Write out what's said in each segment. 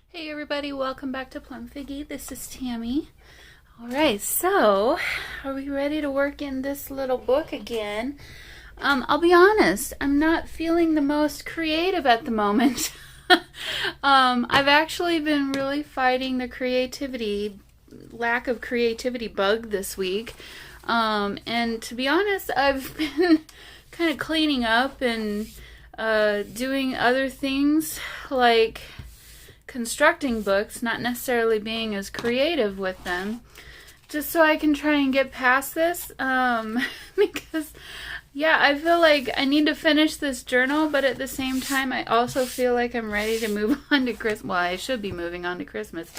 Hey everybody, welcome back to Plum Figgy. This is Tammy. Alright, so are we ready to work in this little book again? I'll be honest, I'm not feeling the most creative at the moment. I've actually been really fighting the lack of creativity bug this week. And to be honest, I've been kind of cleaning up and doing other things like constructing books, not necessarily being as creative with them, just so I can try and get past this. Because, yeah, I feel like I need to finish this journal, but at the same time, I also feel like I'm ready to move on to Christmas. Well, I should be moving on to Christmas.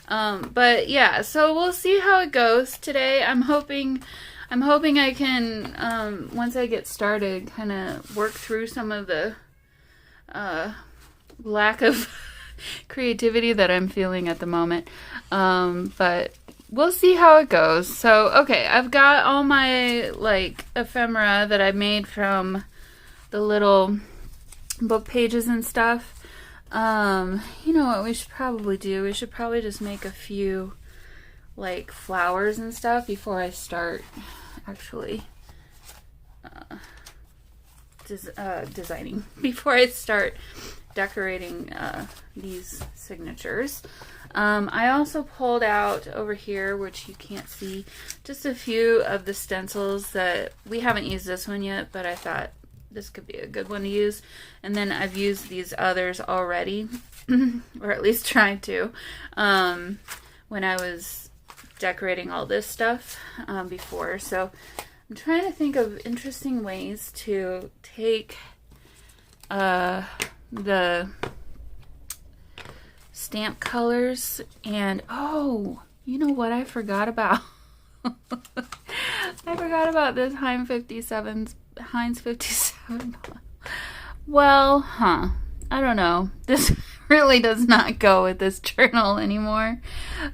But yeah, so we'll see how it goes today. I'm hoping I can, once I get started, kind of work through some of the lack of creativity that I'm feeling at the moment. But we'll see how it goes. So, okay, I've got all my, ephemera that I made from the little book pages and stuff. You know what we should probably do? We should probably just make a few, flowers and stuff before I start actually designing. Before I start decorating these signatures. I also pulled out over here, which you can't see, just a few of the stencils that we haven't used this one yet, but I thought this could be a good one to use. And then I've used these others already, or at least tried to, when I was decorating all this stuff before. So I'm trying to think of interesting ways to take the stamp colors and you know what I forgot about? I forgot about this Heinz 57. Well, I don't know. This really does not go with this journal anymore.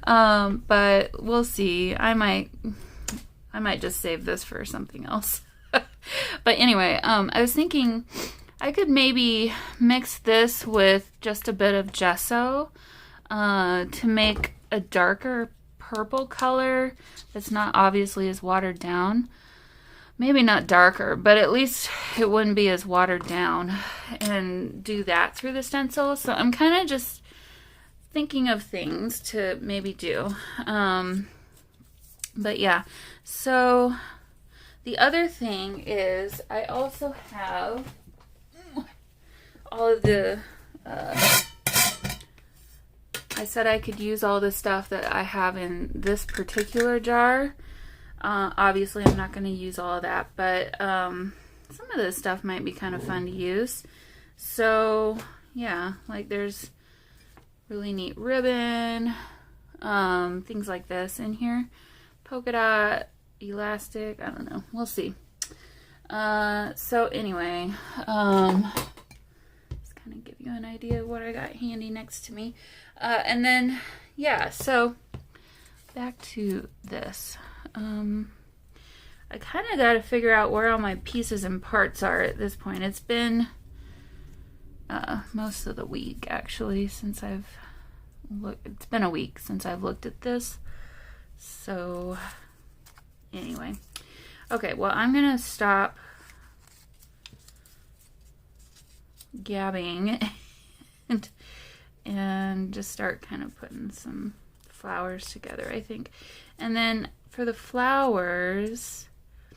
But we'll see. I might just save this for something else. But anyway, I was thinking I could maybe mix this with just a bit of gesso to make a darker purple color that's not obviously as watered down. Maybe not darker, but at least it wouldn't be as watered down, and do that through the stencil. So I'm kind of just thinking of things to maybe do. But yeah, so the other thing is I also have all of the, I said I could use all the stuff that I have in this particular jar. Obviously, I'm not going to use all of that, but some of this stuff might be kind of fun to use. So, yeah, there's really neat ribbon, things like this in here. Polka dot, elastic, I don't know. We'll see. So, anyway, kind of give you an idea of what I got handy next to me. And then, yeah, so back to this. I kind of got to figure out where all my pieces and parts are at this point. It's been most of the week, actually, since I've looked. It's been a week since I've looked at this. So, anyway. Okay, well, I'm going to stop gabbing and just start kind of putting some flowers together, I think. And then for the flowers, I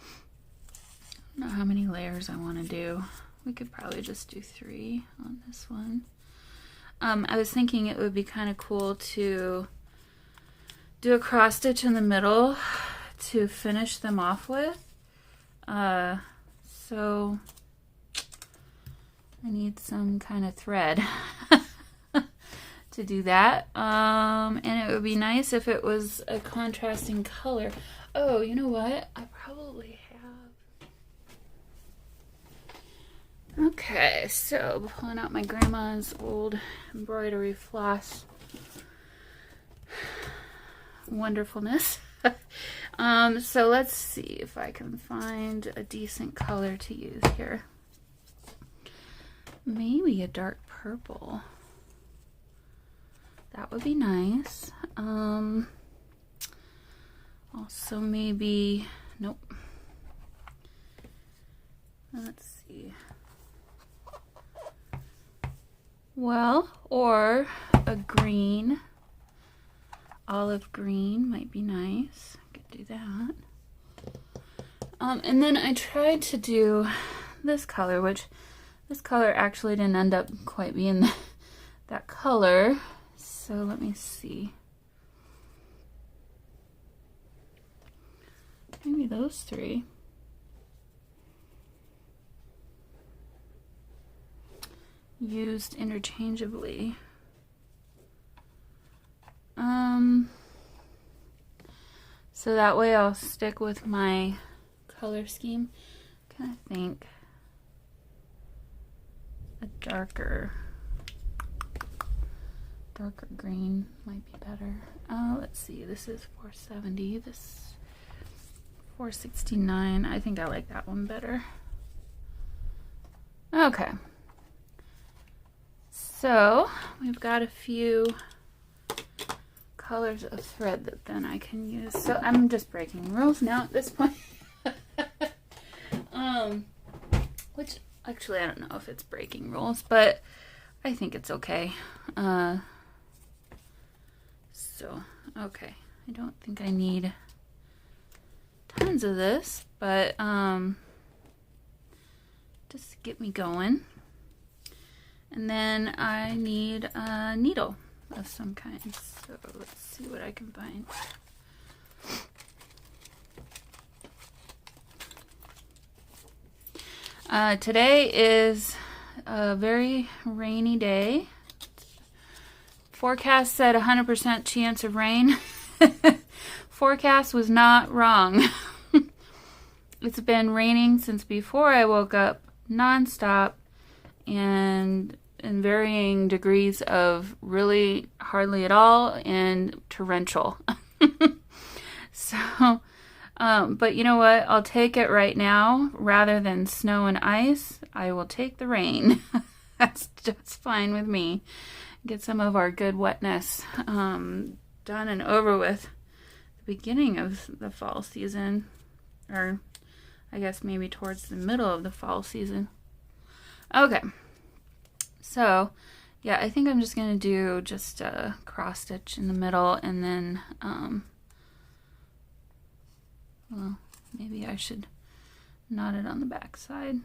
don't know how many layers I want to do. We could probably just do 3 on this one. I was thinking it would be kind of cool to do a cross stitch in the middle to finish them off with. So I need some kind of thread to do that. And it would be nice if it was a contrasting color. Oh, you know what? I probably have. Okay, so pulling out my grandma's old embroidery floss wonderfulness. So let's see if I can find a decent color to use here. Maybe a dark purple. That would be nice. Also maybe, nope. Let's see. Well, or a green, olive green might be nice. Could do that. And then I tried to do this color, which this color actually didn't end up quite being that color. So let me see. Maybe those three. Used interchangeably. So that way I'll stick with my color scheme. Kind of think a darker green might be better. Let's see, this is 470, this 469. I think I like that one better. Okay. So we've got a few colors of thread that then I can use. So I'm just breaking rules now at this point. Which actually I don't know if it's breaking rules, but I think it's okay. So, okay. I don't think I need tons of this, but just get me going. And then I need a needle of some kind. So let's see what I can find. Today is a very rainy day. Forecast said 100% chance of rain. Forecast was not wrong. It's been raining since before I woke up, nonstop, and in varying degrees of really hardly at all and torrential. So, but you know what? I'll take it right now rather than snow and ice. I will take the rain. That's just fine with me. Get some of our good wetness done and over with. The beginning of the fall season, or I guess maybe towards the middle of the fall season. Okay. So, yeah, I think I'm just going to do just a cross stitch in the middle and then, well, maybe I should knot it on the back side.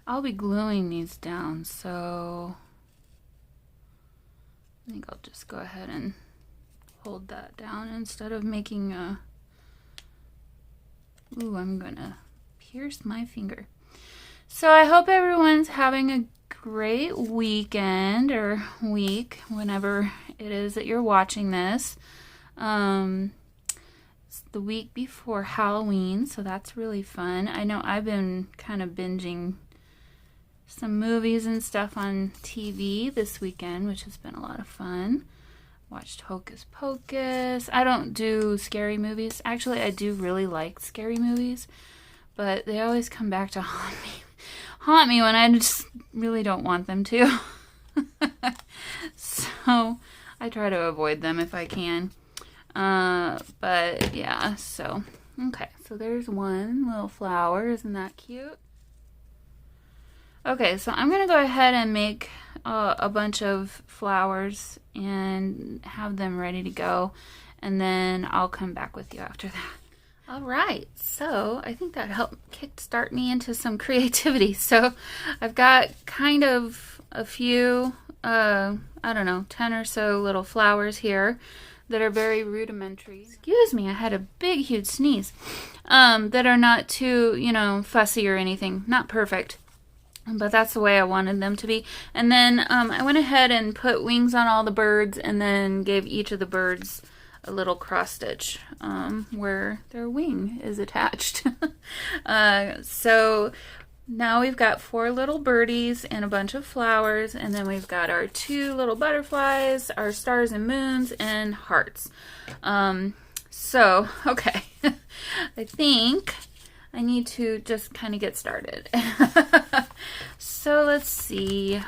I'll be gluing these down, so I think I'll just go ahead and hold that down instead of making a... Ooh, I'm gonna pierce my finger. So I hope everyone's having a great weekend or week, whenever it is that you're watching this. It's the week before Halloween, so that's really fun. I know I've been kind of binging some movies and stuff on TV this weekend, which has been a lot of fun. Watched Hocus Pocus. I don't do scary movies. Actually, I do really like scary movies, but they always come back to haunt me when I just really don't want them to. So I try to avoid them if I can. But yeah, so okay, so there's one little flower. Isn't that cute? Okay, so I'm gonna go ahead and make a bunch of flowers and have them ready to go, and then I'll come back with you after that. All right, so I think that helped kickstart me into some creativity. So I've got kind of a few, I don't know, 10 or so little flowers here that are very rudimentary. Excuse me, I had a big, huge sneeze. That are not too, you know, fussy or anything, not perfect. But that's the way I wanted them to be. And then I went ahead and put wings on all the birds and then gave each of the birds a little cross stitch where their wing is attached. So now we've got 4 little birdies and a bunch of flowers, and then we've got our 2 little butterflies, our stars and moons, and hearts. So, okay. I think I need to just kind of get started. So let's see.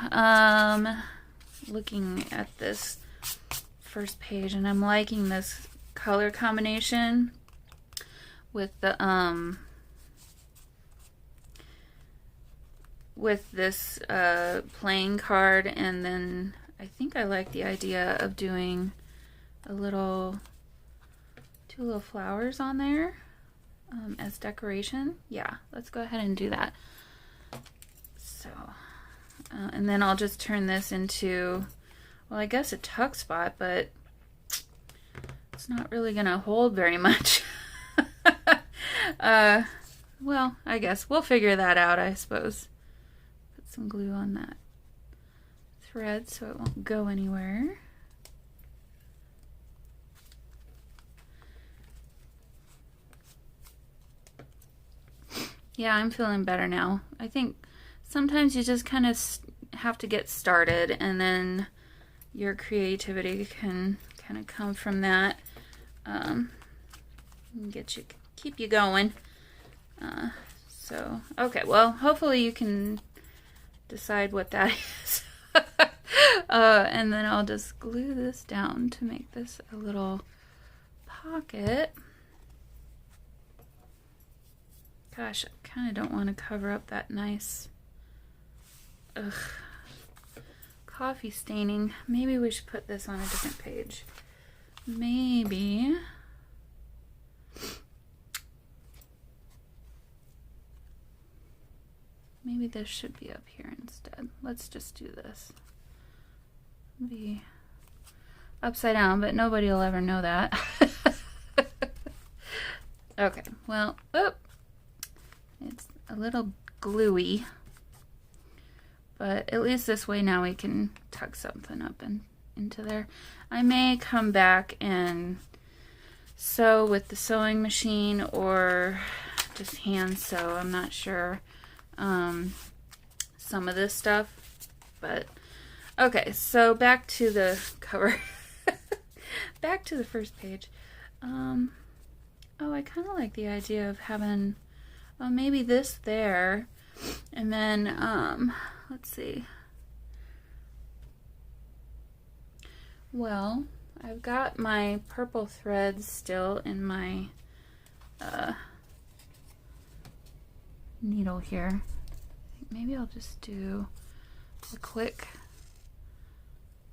Looking at this first page, and I'm liking this color combination with the with this playing card, and then I think I like the idea of doing two little flowers on there as decoration. Yeah, let's go ahead and do that. So, and then I'll just turn this into, well, I guess a tuck spot, but it's not really gonna hold very much. Well, I guess we'll figure that out, I suppose. Put some glue on that thread so it won't go anywhere. Yeah, I'm feeling better now. I think sometimes you just kind of have to get started, and then your creativity can kind of come from that. Keep you going. So, okay, well, hopefully you can decide what that is. And then I'll just glue this down to make this a little pocket. Gosh, I kind of don't want to cover up that nice coffee staining. Maybe we should put this on a different page. Maybe this should be up here instead. Let's just do this. Be upside down, but nobody will ever know that. Okay, well, it's a little gluey, but at least this way now we can tuck something up into there. I may come back and sew with the sewing machine or just hand sew. I'm not sure. Some of this stuff, but okay, so back to the cover. Back to the first page. Oh, I kind of like the idea of having maybe this there, and then let's see. Well, I've got my purple threads still in my needle here. Maybe I'll just do a quick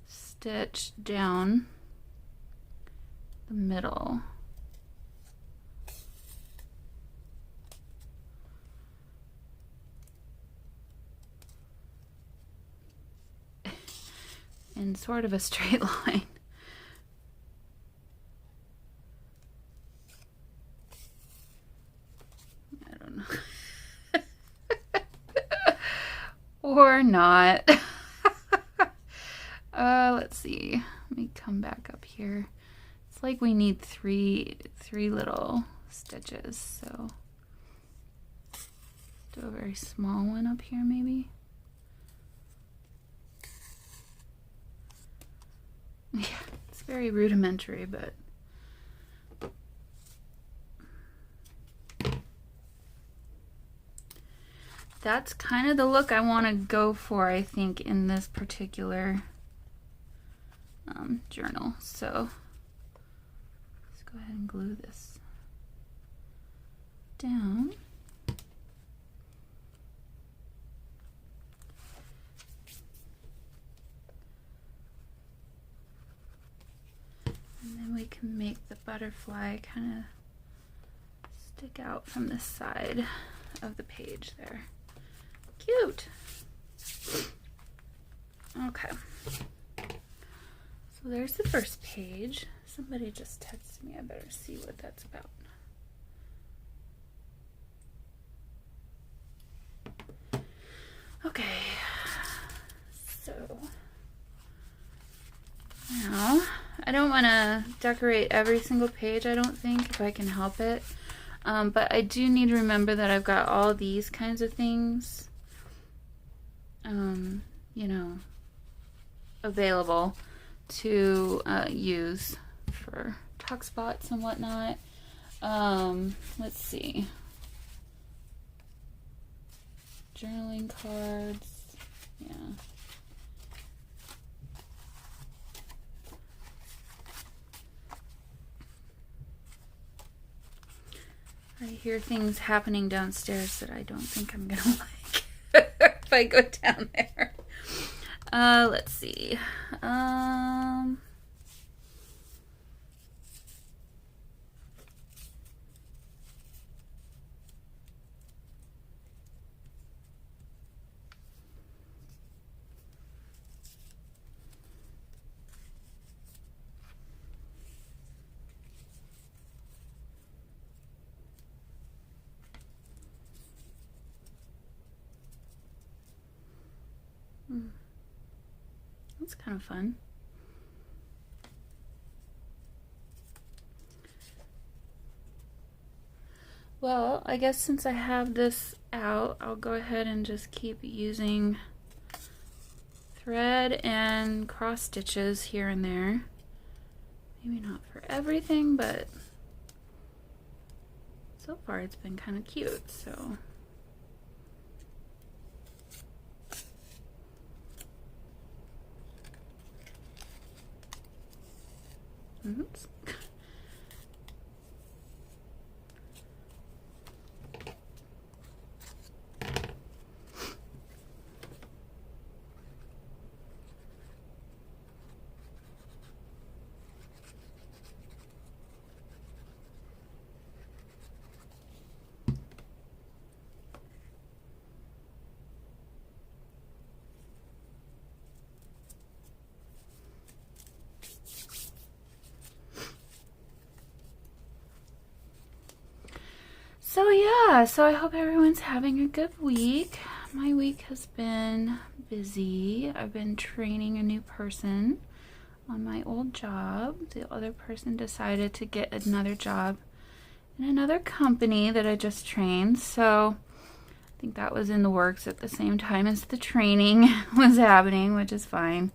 stitch down the middle. In sort of a straight line. I don't know. Or not. Let's see. Let me come back up here. It's like we need three little stitches, so do a very small one up here maybe. Yeah, it's very rudimentary, but that's kind of the look I want to go for, I think, in this particular journal. So let's go ahead and glue this down. And then we can make the butterfly kind of stick out from the side of the page there. Cute. Okay. So there's the first page. Somebody just texted me. I better see what that's about. Okay. So now I don't want to decorate every single page, I don't think, if I can help it. But I do need to remember that I've got all these kinds of things, you know, available to use for tuck spots and whatnot. Let's see. Journaling cards. Yeah. I hear things happening downstairs that I don't think I'm gonna like if I go down there. Let's see. That's kind of fun. Well, I guess since I have this out, I'll go ahead and just keep using thread and cross stitches here and there. Maybe not for everything, but so far it's been kind of cute, so. Oops. So yeah, so I hope everyone's having a good week. My week has been busy. I've been training a new person on my old job. The other person decided to get another job in another company that I just trained. So I think that was in the works at the same time as the training was happening, which is fine.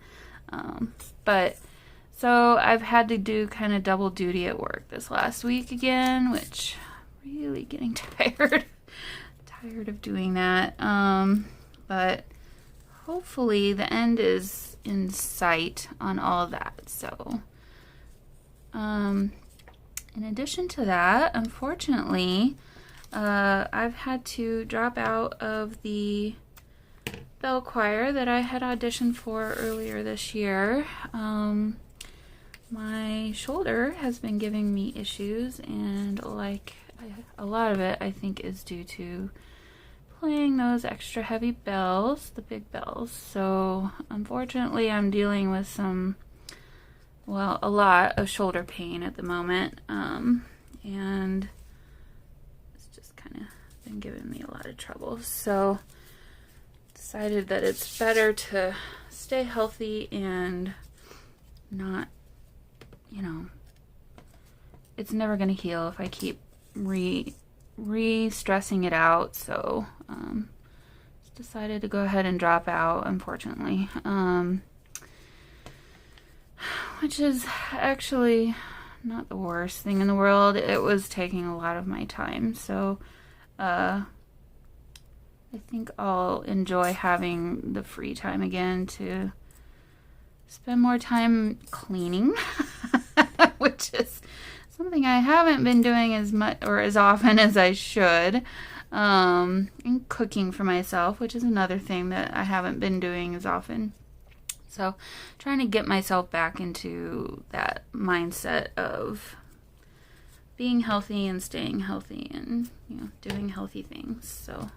But so I've had to do kind of double duty at work this last week again, which really getting tired of doing that. But hopefully the end is in sight on all of that. So in addition to that, unfortunately, I've had to drop out of the bell choir that I had auditioned for earlier this year. My shoulder has been giving me issues, and like a lot of it I think is due to playing those extra heavy bells, the big bells. So unfortunately I'm dealing with some, well, a lot of shoulder pain at the moment, and it's just kind of been giving me a lot of trouble. So decided that it's better to stay healthy and not, you know, it's never going to heal if I keep re-stressing it out. So just decided to go ahead and drop out, unfortunately, which is actually not the worst thing in the world. It was taking a lot of my time, so I think I'll enjoy having the free time again to spend more time cleaning, which is something I haven't been doing as much or as often as I should, and cooking for myself, which is another thing that I haven't been doing as often. So trying to get myself back into that mindset of being healthy and staying healthy and, you know, doing healthy things. So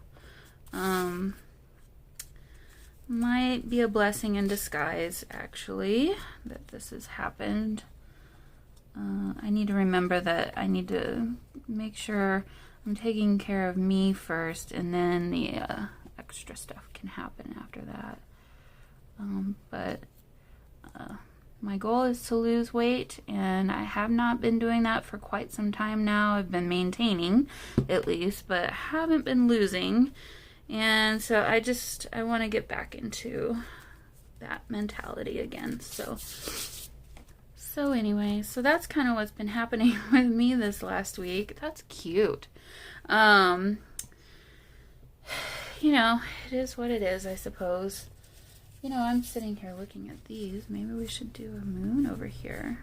might be a blessing in disguise, actually, that this has happened. I need to remember that I need to make sure I'm taking care of me first, and then the extra stuff can happen after that. But my goal is to lose weight, and I have not been doing that for quite some time now. I've been maintaining, at least, but haven't been losing. And so I want to get back into that mentality again. So So anyway, so that's kind of what's been happening with me this last week. That's cute. You know, it is what it is, I suppose. You know, I'm sitting here looking at these. Maybe we should do a moon over here.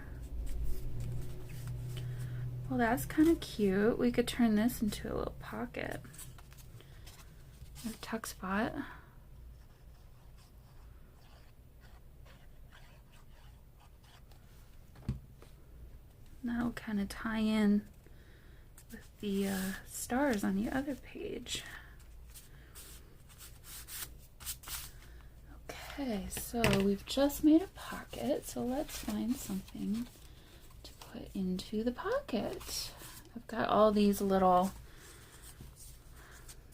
Well, that's kind of cute. We could turn this into a little pocket. A tuck spot. That'll kind of tie in with the stars on the other page. Okay, so we've just made a pocket, so let's find something to put into the pocket. I've got all these little,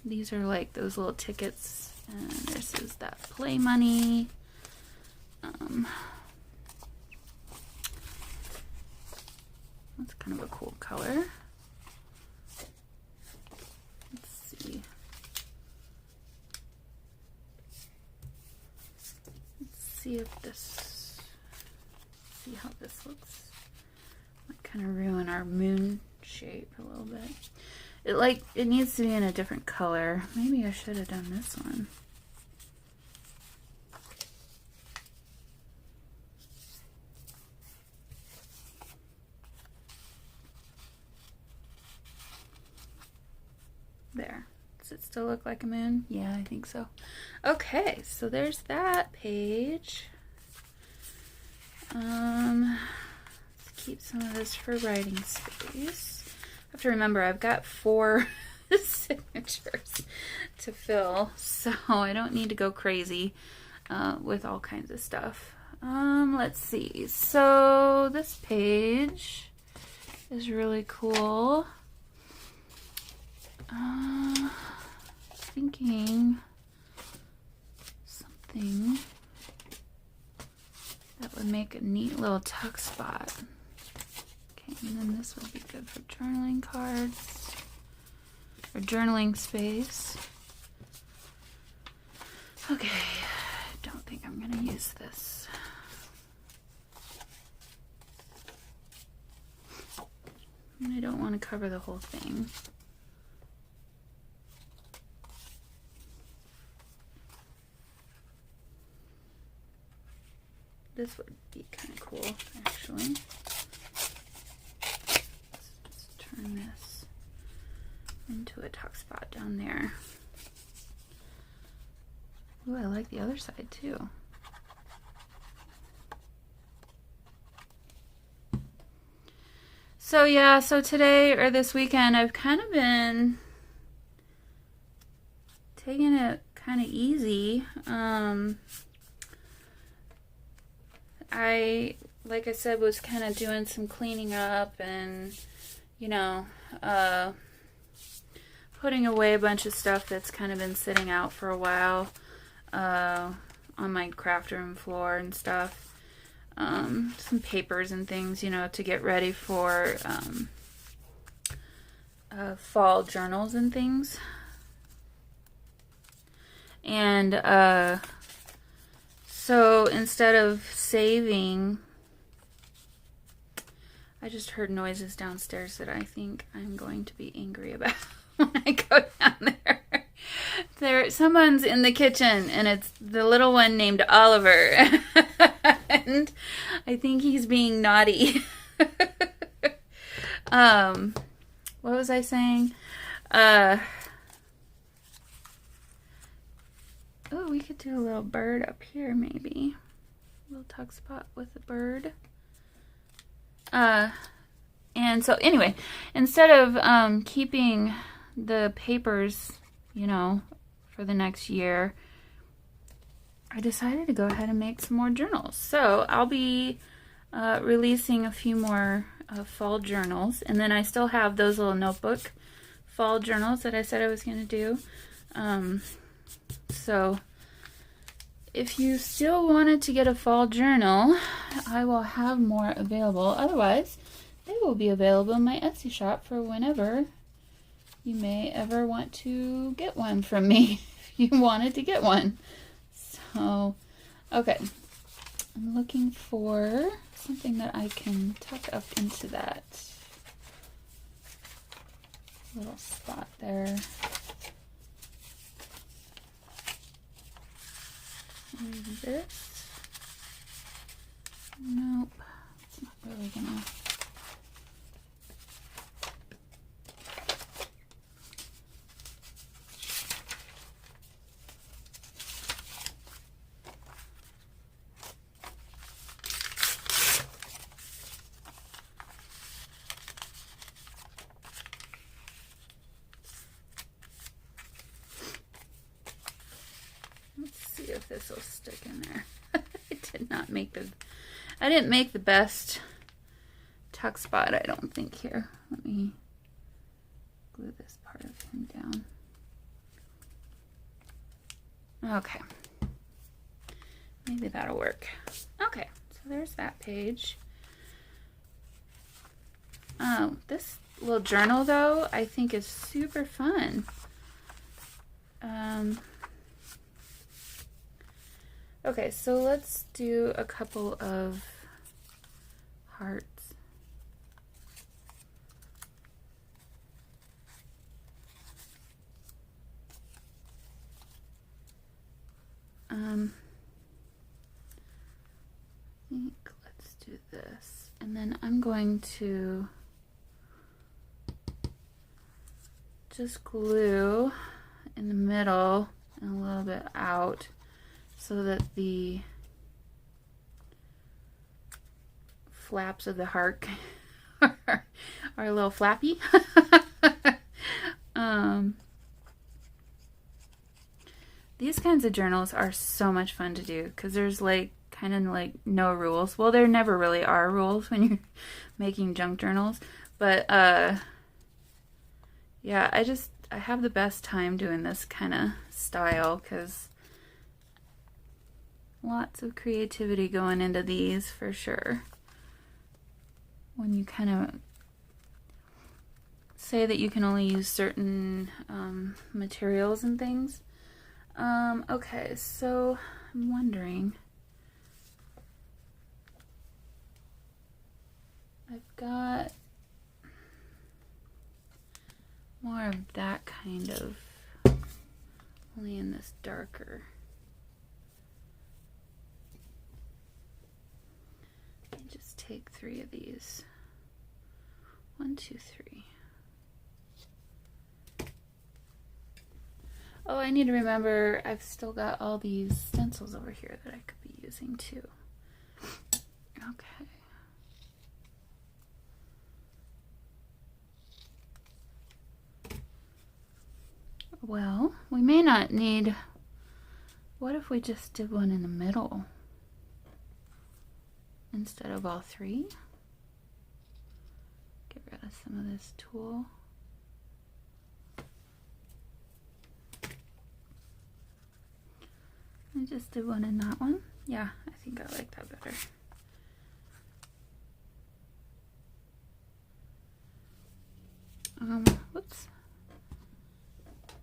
these are like those little tickets, and this is that play money. That's kind of a cool color. Let's see. See if this, see how this looks. Might kind of ruin our moon shape a little bit. It needs to be in a different color. Maybe I should have done this one. There. Does it still look like a moon? Yeah, I think so. Okay, so there's that page. Let's keep some of this for writing space. I have to remember I've got 4 signatures to fill, so I don't need to go crazy with all kinds of stuff. Let's see. So this page is really cool. Thinking something that would make a neat little tuck spot. Okay, and then this would be good for journaling cards or journaling space. Okay, I don't think I'm gonna use this. I don't want to cover the whole thing. This would be kind of cool, actually. Let's turn this into a tuck spot down there. Ooh, I like the other side too. So yeah, so today or this weekend I've kind of been taking it kind of easy. Like I said, was kind of doing some cleaning up and, you know, putting away a bunch of stuff that's kind of been sitting out for a while on my craft room floor and stuff. Some papers and things, you know, to get ready for fall journals and things. And so instead of saving, I just heard noises downstairs that I think I'm going to be angry about when I go down there. Someone's in the kitchen, and it's the little one named Oliver. And I think he's being naughty. What was I saying? Oh, we could do a little bird up here, maybe. A little tuck spot with a bird. And so anyway, instead of keeping the papers, you know, for the next year, I decided to go ahead and make some more journals. So I'll be releasing a few more fall journals, and then I still have those little notebook fall journals that I said I was going to do. So if you still wanted to get a fall journal, I will have more available. Otherwise, they will be available in my Etsy shop for whenever you may ever want to get one from me, if you wanted to get one. So, okay. I'm looking for something that I can tuck up into that little spot there. Maybe this. Nope, it's not really gonna. If this will stick in there. I didn't make the best tuck spot, I don't think. Here, let me glue this part of him down. Okay, maybe that'll work. Okay, so there's that page. Oh, this little journal though I think is super fun. Okay, so let's do a couple of hearts. I think let's do this. And then I'm going to just glue in the middle and a little bit out, so that the flaps of the heart are a little flappy. These kinds of journals are so much fun to do because there's like kind of like no rules. Well, there never really are rules when you're making junk journals, but yeah, I have the best time doing this kind of style because lots of creativity going into these for sure. When you kind of say that you can only use certain materials and things. Okay, so I'm wondering, I've got more of that kind of, only in this darker. Just take 3 of these. 1, 2, 3. Oh, I need to remember I've still got all these stencils over here that I could be using too. Okay. Well, we may not need, what if we just did one in the middle instead of all 3? Get rid of some of this tulle. I just did one in that one. Yeah, I think I like that better. Whoops.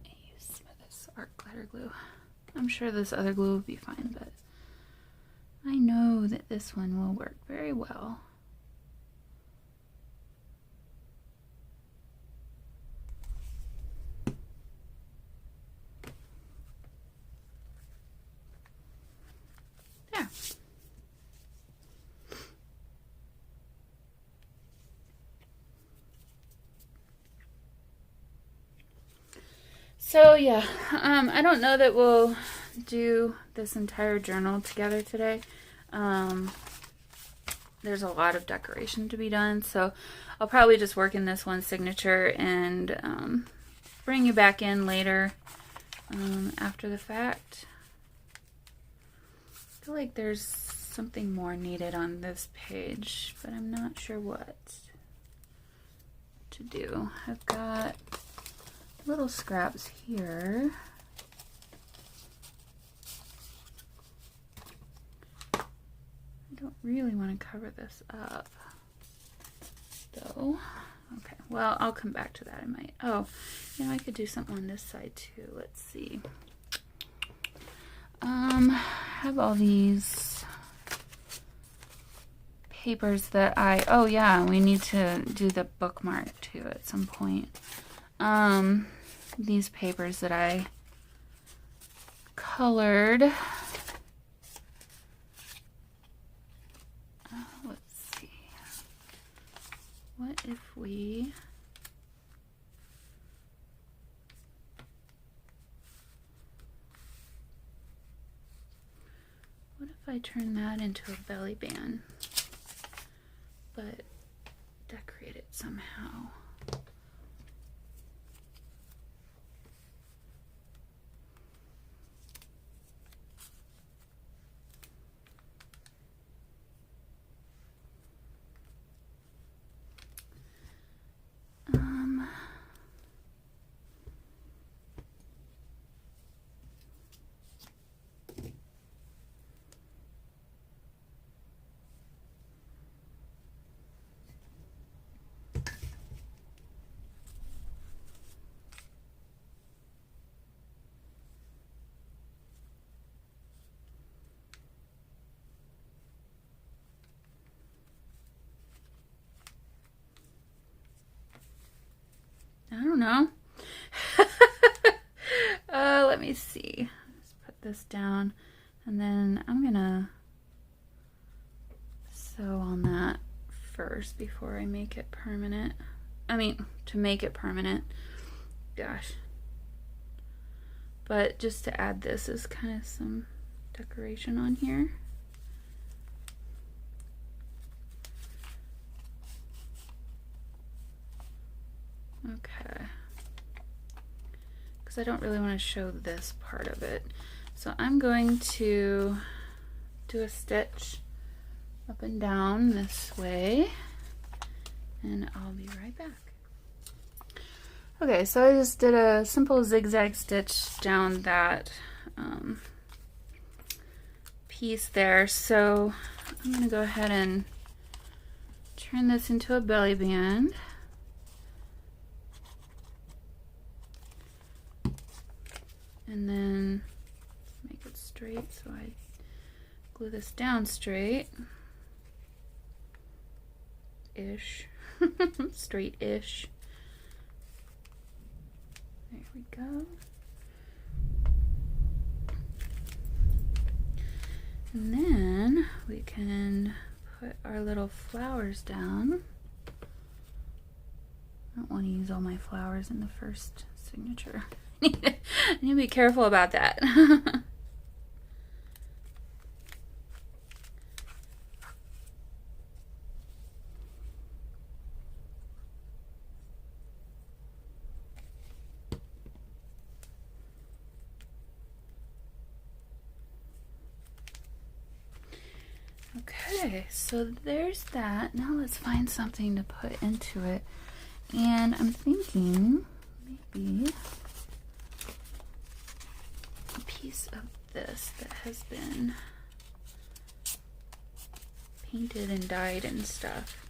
I used some of this art glitter glue. I'm sure this other glue will be fine, but I know that this one will work very well. There. So yeah, I don't know that we'll do this entire journal together today. There's a lot of decoration to be done, so I'll probably just work in this one signature and bring you back in later after the fact. I feel like there's something more needed on this page, but I'm not sure what to do. I've got little scraps here. I don't really want to cover this up though. Okay, well, I'll come back to that. I might. Oh, you know, I could do something on this side too. Let's see. I have all these papers that oh yeah, we need to do the bookmark too at some point. These papers that I colored. Let's see. What if we... What if I turn that into a belly band, but decorate it somehow? I don't know. Let me see. Let's put this down, and then I'm gonna sew on that first before I make it permanent. I mean, to make it permanent. Gosh. But just to add this as kind of some decoration on here. Okay. Because I don't really want to show this part of it. So I'm going to do a stitch up and down this way, and I'll be right back. Okay, so I just did a simple zigzag stitch down that piece there. So I'm going to go ahead and turn this into a belly band. And then make it straight, so I glue this down straight-ish. Straight-ish. There we go. And then we can put our little flowers down. I don't want to use all my flowers in the first signature. I need to be careful about that. Okay, so there's that. Now let's find something to put into it. And I'm thinking maybe a piece of this that has been painted and dyed and stuff.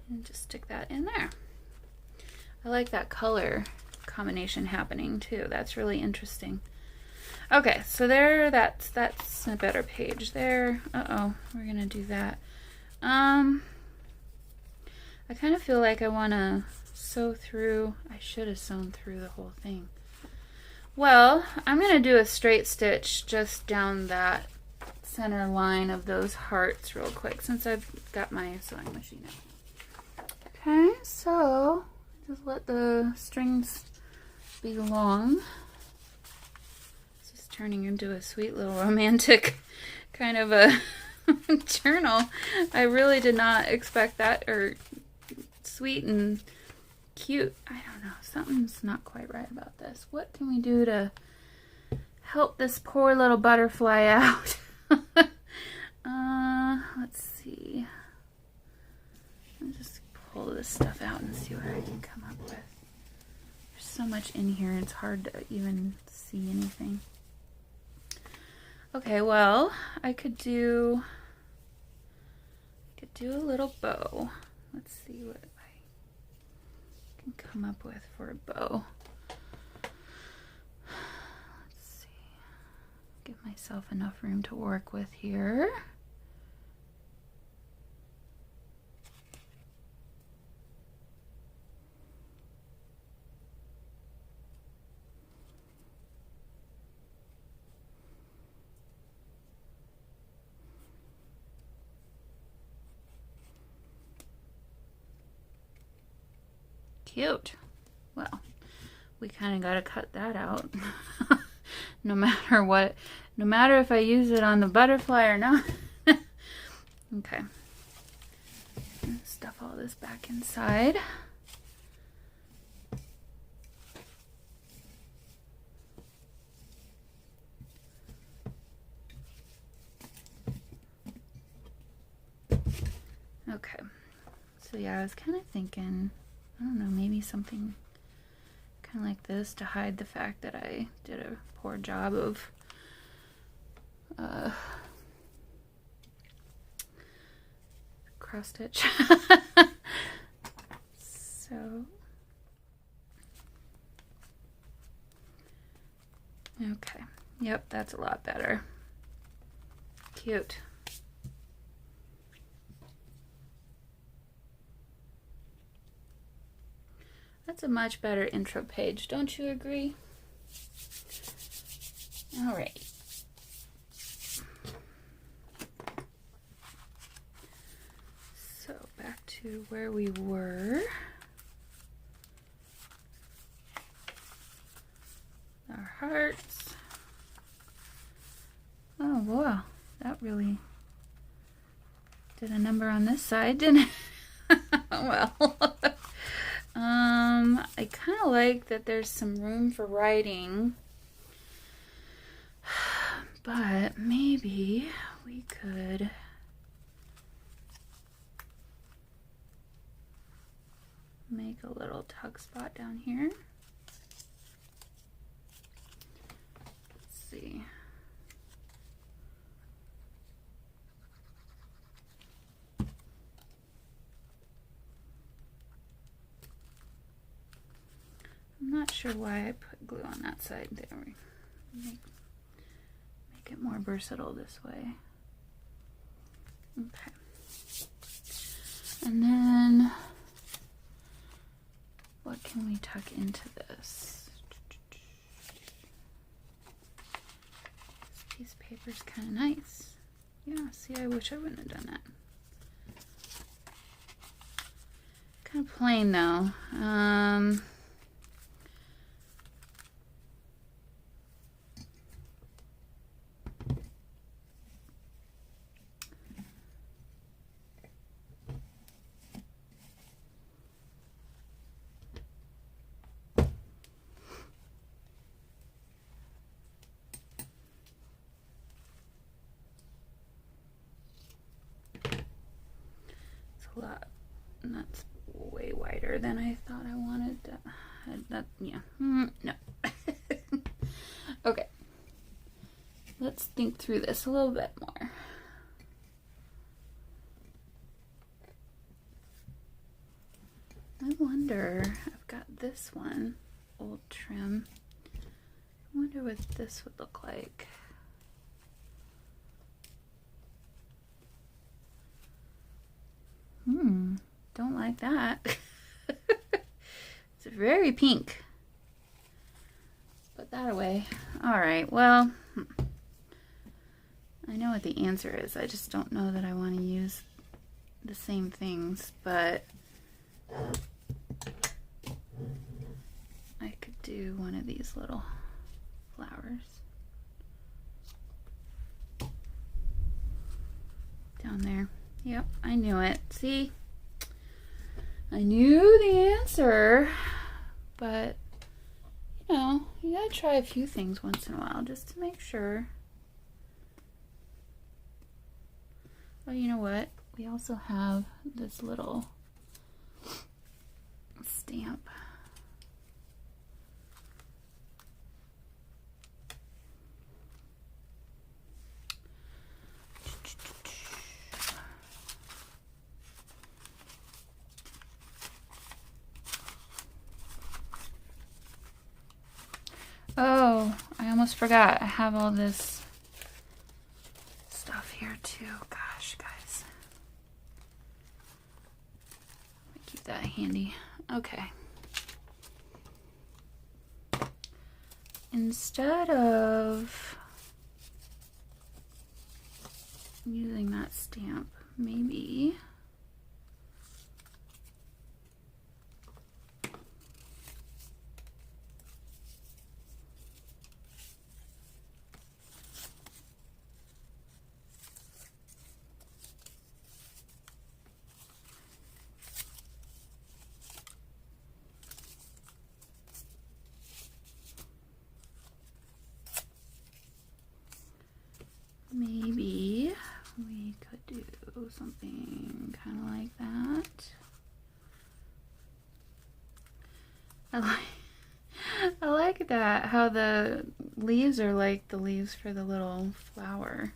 And just stick that in there. I like that color combination happening too. That's really interesting. Okay, so there, that's a better page there. Uh-oh, we're gonna do that. I kind of feel like I want to sew through. I should have sewn through the whole thing. Well, I'm gonna do a straight stitch just down that center line of those hearts real quick, since I've got my sewing machine out. Okay, so just let the strings be long. Turning into a sweet little romantic kind of a journal. I really did not expect that, or sweet and cute. I don't know, something's not quite right about this. What can we do to help this poor little butterfly out? Let's see. I'll just pull this stuff out and see what I can come up with. There's so much in here, it's hard to even see anything. Okay, well, I could do a little bow. Let's see what I can come up with for a bow. Let's see. Give myself enough room to work with here. Cute. Well, we kind of got to cut that out. No matter what, no matter if I use it on the butterfly or not. Okay. Stuff all this back inside. Okay. So yeah, I was kind of thinking, I don't know, maybe something kind of like this to hide the fact that I did a poor job of cross stitch. So, okay. Yep, that's a lot better. Cute. That's a much better intro page, don't you agree? All right. So back to where we were. Our hearts. Oh, wow. That really did a number on this side, didn't it? Well. I kind of like that there's some room for writing, but maybe we could make a little tuck spot down here. Let's see. I'm not sure why I put glue on that side there. Make it more versatile this way. Okay. And then what can we tuck into this? This piece of paper is kind of nice. Yeah, see, I wish I wouldn't have done that. Kind of plain though. Lot, and that's way wider than I thought I wanted. Yeah, no. Okay, let's think through this a little bit more. I wonder, I've got this one, old trim. I wonder what this would look like. Don't like that. It's very pink. Put that away. All right, well, I know what the answer is. I just don't know that I want to use the same things, but I could do one of these little flowers down there. Yep, I knew it. See? I knew the answer, but, you know, you gotta try a few things once in a while just to make sure. Oh, you know what? We also have this little stamp. Oh, I almost forgot. I have all this that handy. Okay. Instead of using that stamp, maybe we could do something kind of like that. I like that, how the leaves are like the leaves for the little flower.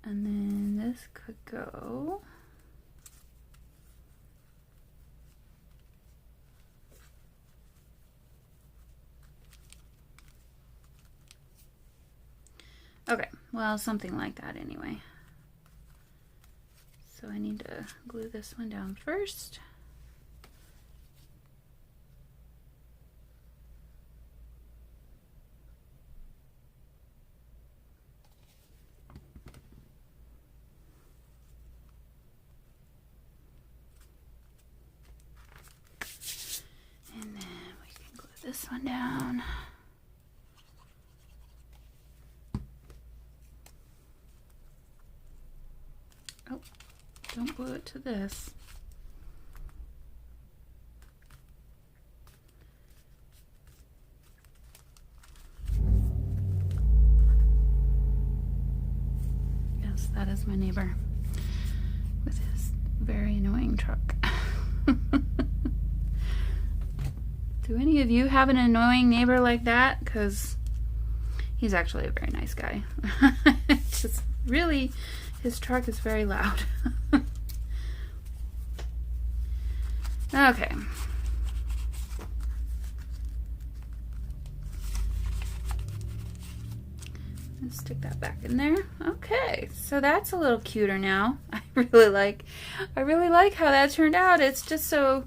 And then this could go okay, well, something like that anyway. So I need to glue this one down first. And then we can glue this one down. Oh, don't glue it to this. Yes, that is my neighbor with his very annoying truck. Do any of you have an annoying neighbor like that? Because he's actually a very nice guy. Just really, his truck is very loud. Okay. Let's stick that back in there. Okay, so that's a little cuter now. I really like how that turned out. It's just so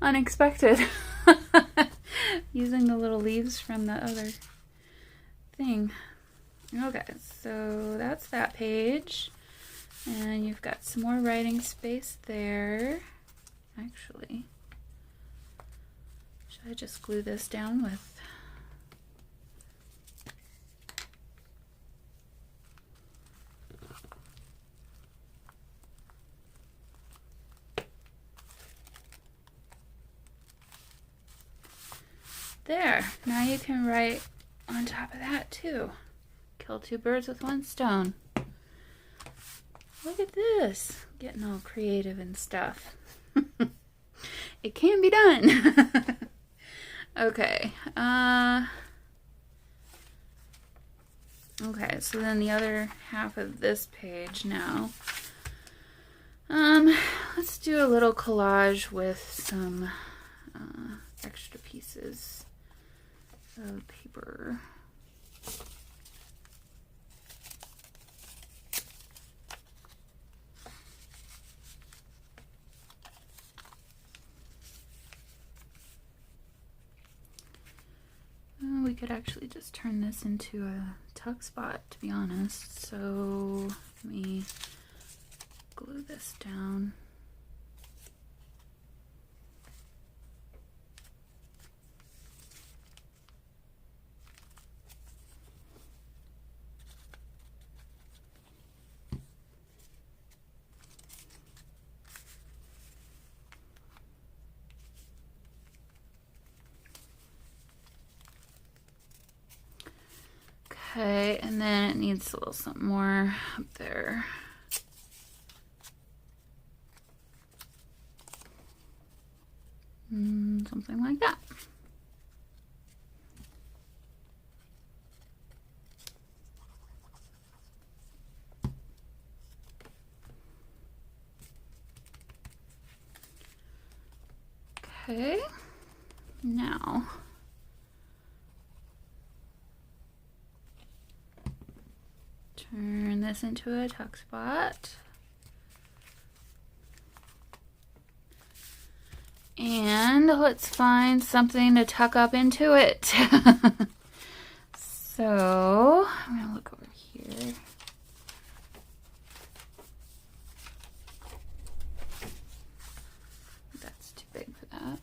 unexpected. Using the little leaves from the other thing. Okay, so that's that page. And you've got some more writing space there. Actually, should I just glue this down with there? Now you can write on top of that too. Kill two birds with one stone. Look at this, getting all creative and stuff. It can be done. Okay. Okay, so then the other half of this page now. Let's do a little collage with some extra pieces of paper. We could actually just turn this into a tuck spot, to be honest. So let me glue this down. Okay, and then it needs a little something more up there. Something like that. Okay, now Turn this into a tuck spot. And let's find something to tuck up into it. So I'm gonna look over here. That's too big for that.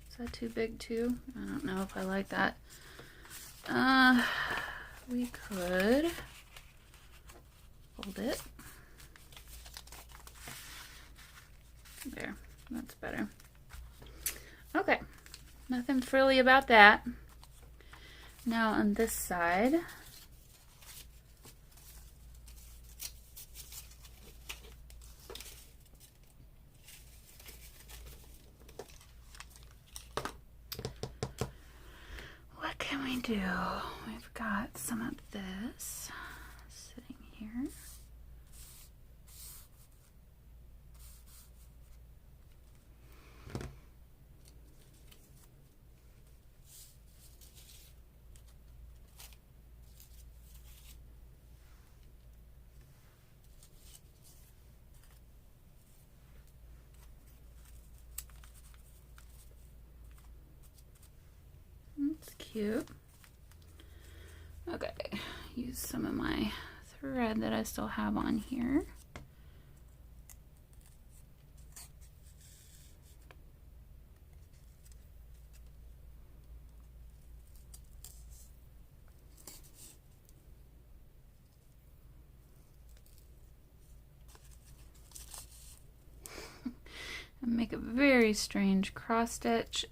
Is that too big too? I don't know if I like that. We could fold it. There, that's better. Okay, nothing frilly about that. Now on this side, what can we do? We've got some of this sitting here. That's cute. Okay, use some of my thread that I still have on here. And make a very strange cross stitch.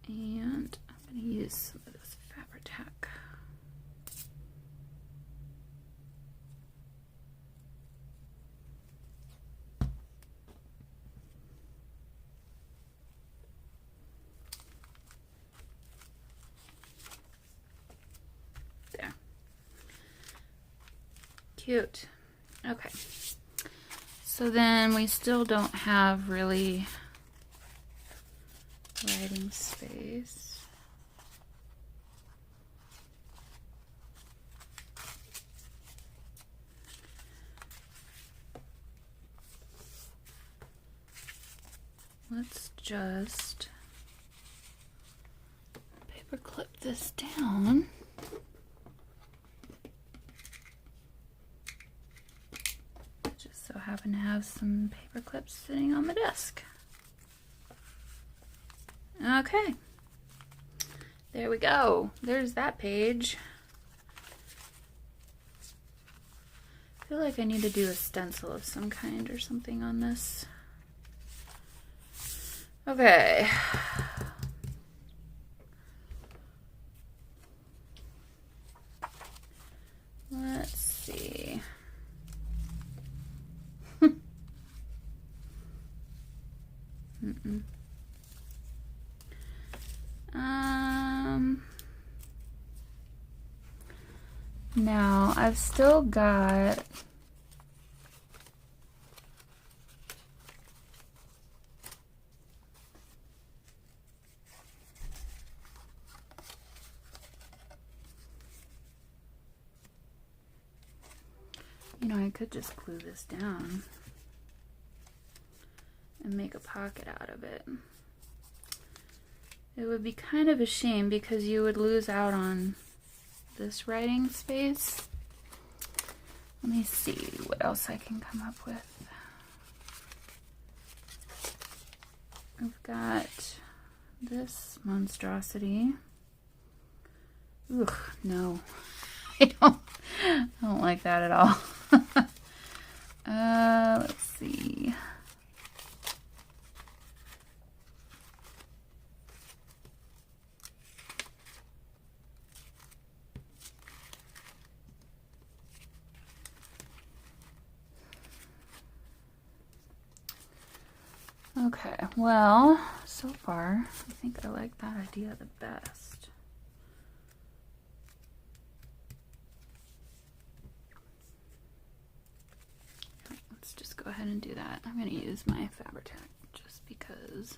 And I'm going to use some of this Fabri-Tac. There. Cute. Okay. So then we still don't have really writing space. Let's just paper clip this down. Just so happen to have some paper clips sitting on the desk. Okay, there we go. There's that page. I feel like I need to do a stencil of some kind or something on this. Okay. Let's see. Now I've still got I could just glue this down and make a pocket out of it. It would be kind of a shame because you would lose out on this writing space. Let me see what else I can come up with. I've got this monstrosity. Ugh, no. I don't like that at all. Let's see. Okay, well, so far, I think I like that idea the best. Let's just go ahead and do that. I'm going to use my Fabri-Tac just because.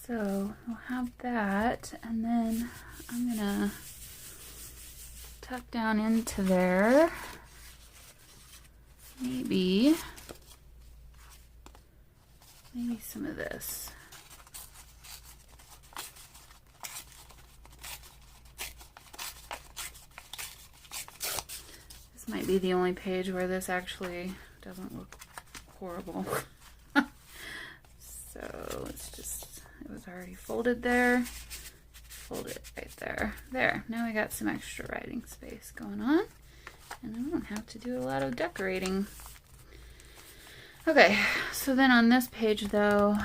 So we'll have that, and then I'm gonna tuck down into there, maybe some of this. This might be the only page where this actually doesn't look horrible. So let's just, it was already folded there. Fold it right there. There, now we got some extra writing space going on. And I don't have to do a lot of decorating. Okay, so then on this page though,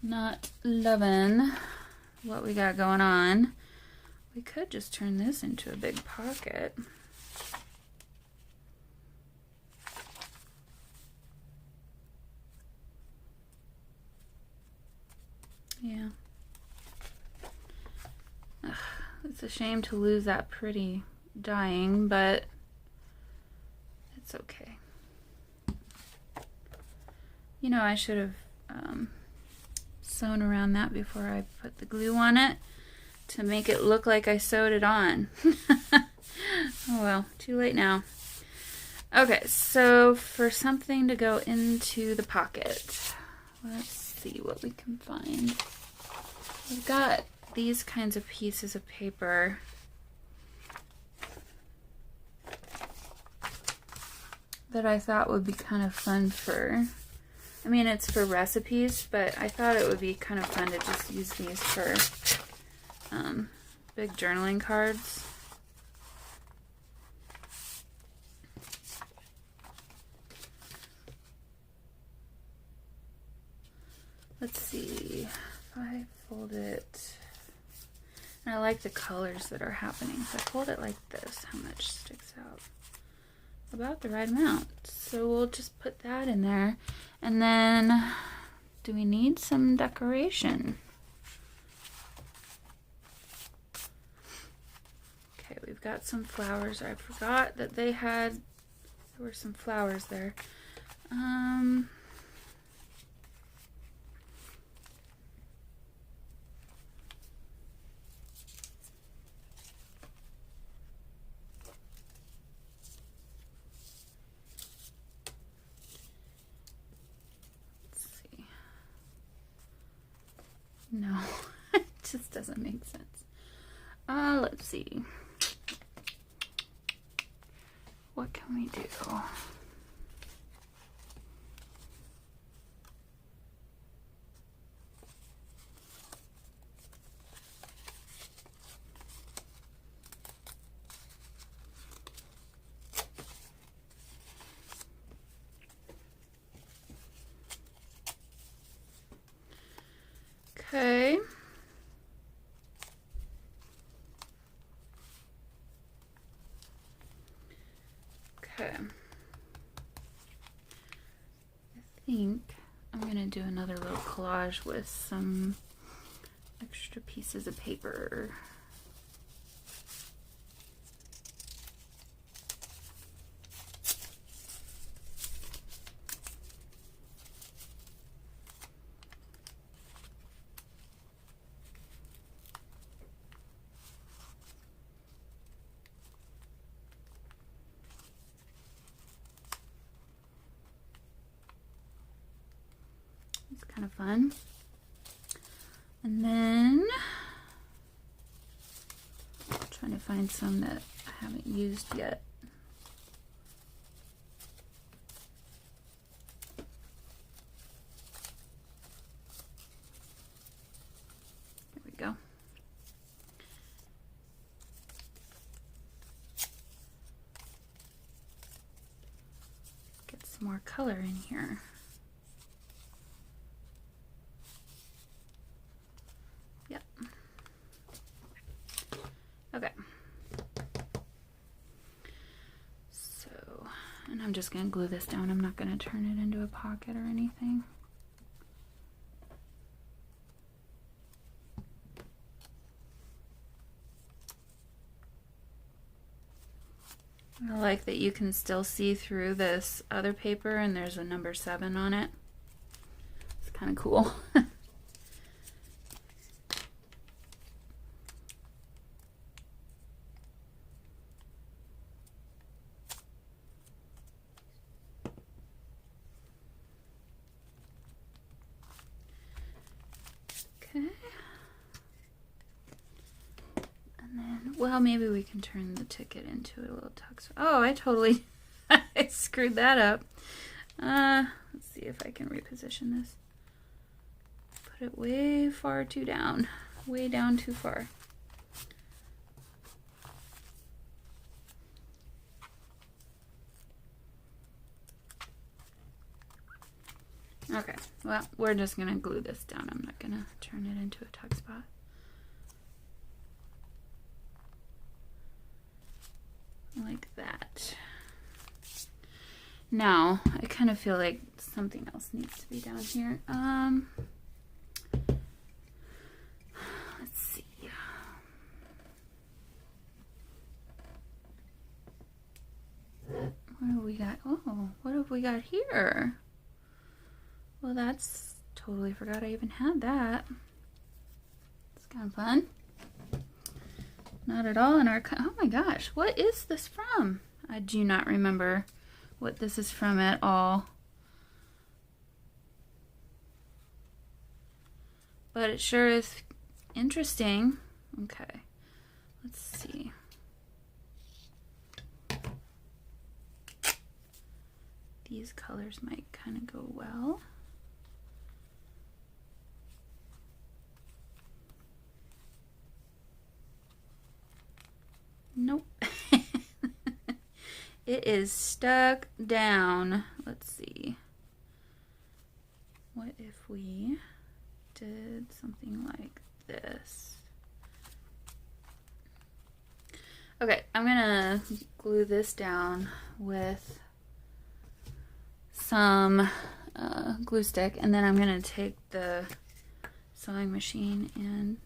not loving what we got going on. We could just turn this into a big pocket. Yeah. Ugh, it's a shame to lose that pretty dyeing, but it's okay. You know, I should have sewn around that before I put the glue on it to make it look like I sewed it on. Oh well, too late now. Okay, so for something to go into the pocket, let's see what we can find. We've got these kinds of pieces of paper that I thought would be kind of fun for, I mean, it's for recipes, but I thought it would be kind of fun to just use these for big journaling cards. Let's see, if I fold it, and I like the colors that are happening. If I fold it like this, how much sticks out? About the right amount. So we'll just put that in there. And then, do we need some decoration? Okay, we've got some flowers. I forgot that there were some flowers there. No, it just doesn't make sense. Let's see. What can we do? Okay. Okay. I think I'm going to do another little collage with some extra pieces of paper. It's kind of fun. And then trying to find some that I haven't used yet. There we go. Get some more color in here. Yep. Okay. So, and I'm just going to glue this down. I'm not going to turn it into a pocket or anything. I like that you can still see through this other paper and there's a number 7 on it. It's kind of cool. Okay. And then, well, maybe we can turn the ticket into a little tux. Oh, I totally I screwed that up. Let's see if I can reposition this. Put it way far too down. Way down too far. Okay, well, we're just going to glue this down. I'm not going to turn it into a tuck spot. Like that. Now, I kind of feel like something else needs to be down here. Let's see. What have we got? Oh, what have we got here? Well, that's totally forgot I even had that. It's kind of fun. Not at all in our, oh my gosh, what is this from? I do not remember what this is from at all. But it sure is interesting. Okay, let's see. These colors might kind of go well. Nope. It is stuck down. Let's see. What if we did something like this? Okay, I'm gonna glue this down with some glue stick, and then I'm gonna take the sewing machine and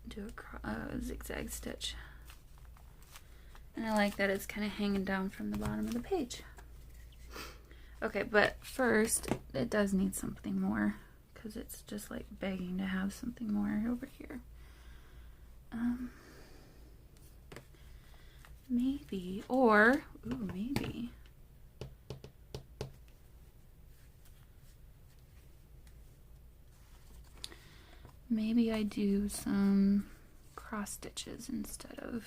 do a zigzag stitch. And I like that it's kind of hanging down from the bottom of the page. Okay, but first it does need something more because it's just like begging to have something more over here. Maybe, or, ooh, maybe. Maybe I do some cross stitches instead of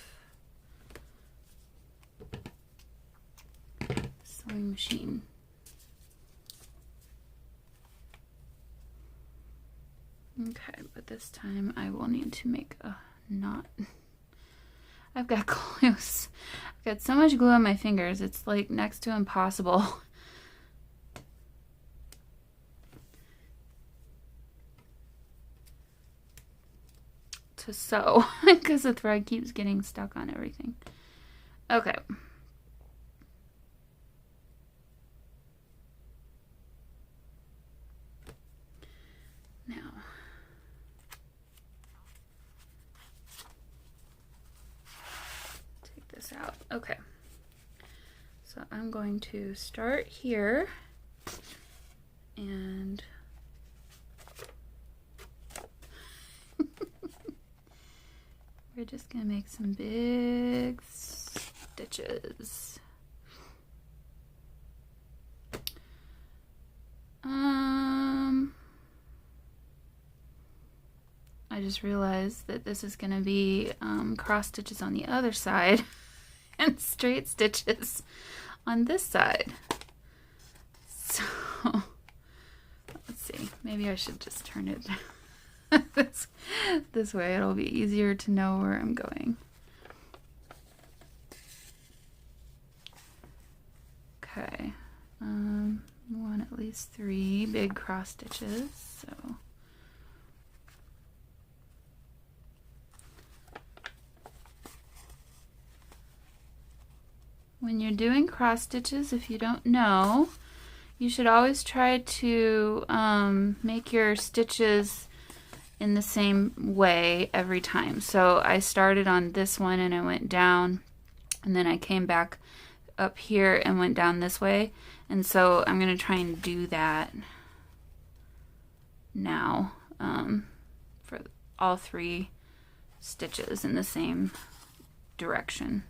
sewing machine. Okay, but this time I will need to make a knot. I've got glue. I've got so much glue on my fingers, it's like next to impossible. To sew because the thread keeps getting stuck on everything. Okay. Now, take this out. Okay. So I'm going to start here and we're just going to make some big stitches. I just realized that this is going to be cross stitches on the other side and straight stitches on this side. So let's see, maybe I should just turn it this way. It'll be easier to know where I'm going. Okay, we want at least 3 big cross stitches. So when you're doing cross stitches, if you don't know, you should always try to make your stitches in the same way every time. So I started on this one and I went down, and then I came back up here and went down this way. And so I'm going to try and do that now for all 3 stitches in the same direction.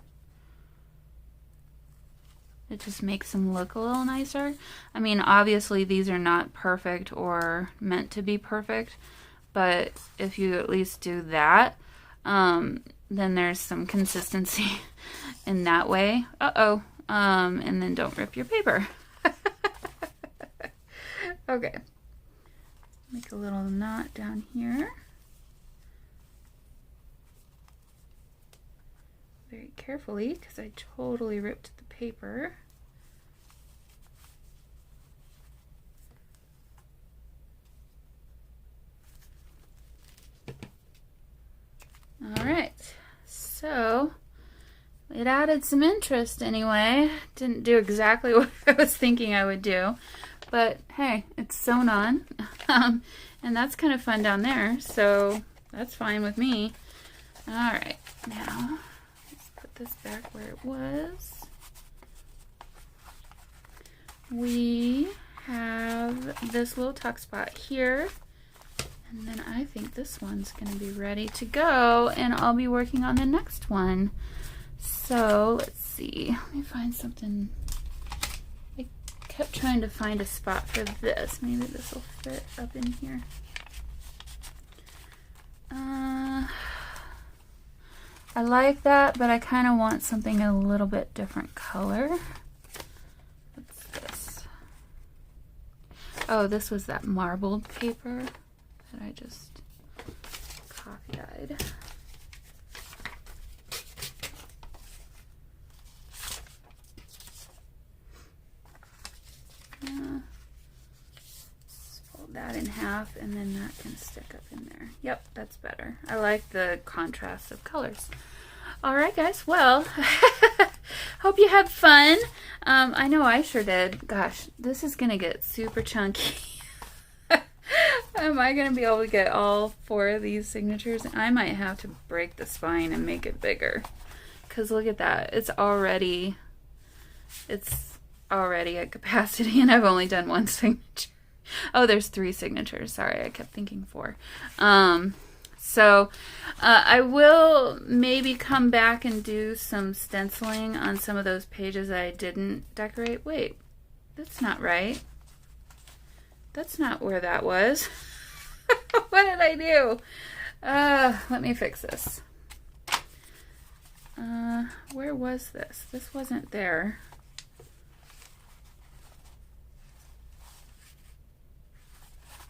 It just makes them look a little nicer. I mean, obviously these are not perfect or meant to be perfect, but if you at least do that, then there's some consistency in that way. And then don't rip your paper. Okay. Make a little knot down here. Very carefully, because I totally ripped the paper. Alright, so it added some interest anyway. Didn't do exactly what I was thinking I would do, but hey, it's sewn on. And that's kind of fun down there, so that's fine with me. Alright, now let's put this back where it was. We have this little tuck spot here, and then I think this one's going to be ready to go, and I'll be working on the next one. So let's see, let me find something. I kept trying to find a spot for this. Maybe this will fit up in here. I like that, but I kind of want something a little bit different color. What's this? Oh, this was that marbled paper that I just copy-eyed. Fold that in half, and then that can stick up in there. Yep, that's better. I like the contrast of colors. All right, guys. Well, hope you had fun. I know I sure did. Gosh, this is gonna get super chunky. Am I gonna be able to get all 4 of these signatures? I might have to break the spine and make it bigger. Cause look at that. It's already at capacity, and I've only done 1 signature. Oh, there's 3 signatures. Sorry, I kept thinking 4. So I will maybe come back and do some stenciling on some of those pages I didn't decorate. Wait, that's not right. That's not where that was. What did I do? Let me fix this. Where was this? This wasn't there.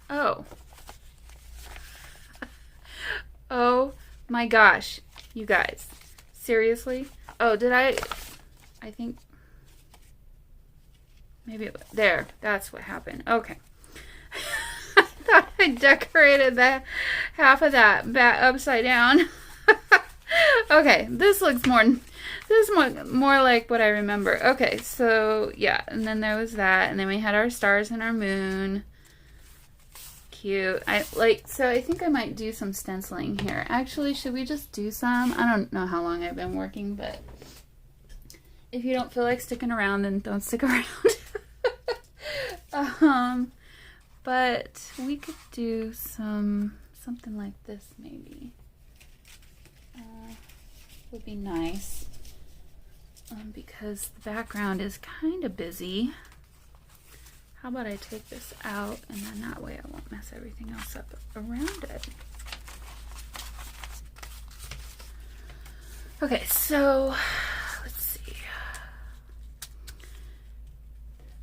Oh. Oh my gosh, you guys. Seriously? Oh, did I think maybe there. That's what happened. Okay. I thought I decorated that half of that upside down. Okay, this looks more like what I remember. Okay, so yeah, and then there was that, and then we had our stars and our moon. Cute. So I think I might do some stenciling here. Actually, should we just do some? I don't know how long I've been working, but if you don't feel like sticking around, then don't stick around. But we could do something like this maybe. Would be nice because the background is kind of busy. How about I take this out, and then that way I won't mess everything else up around it. Okay, so let's see.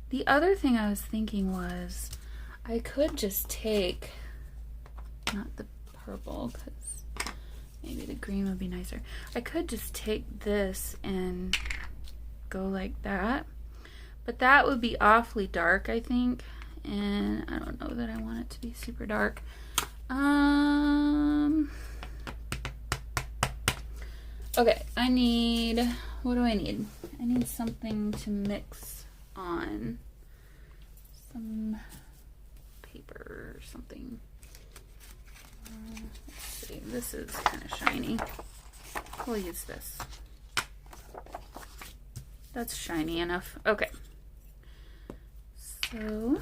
The other thing I was thinking was I could just take, not the purple, because maybe the green would be nicer. I could just take this and go like that, but that would be awfully dark, I think, and I don't know that I want it to be super dark. Okay, I need, what do I need? I need something to mix on, some paper or something. Let's see, this is kind of shiny. We'll use this. That's shiny enough. Okay. So,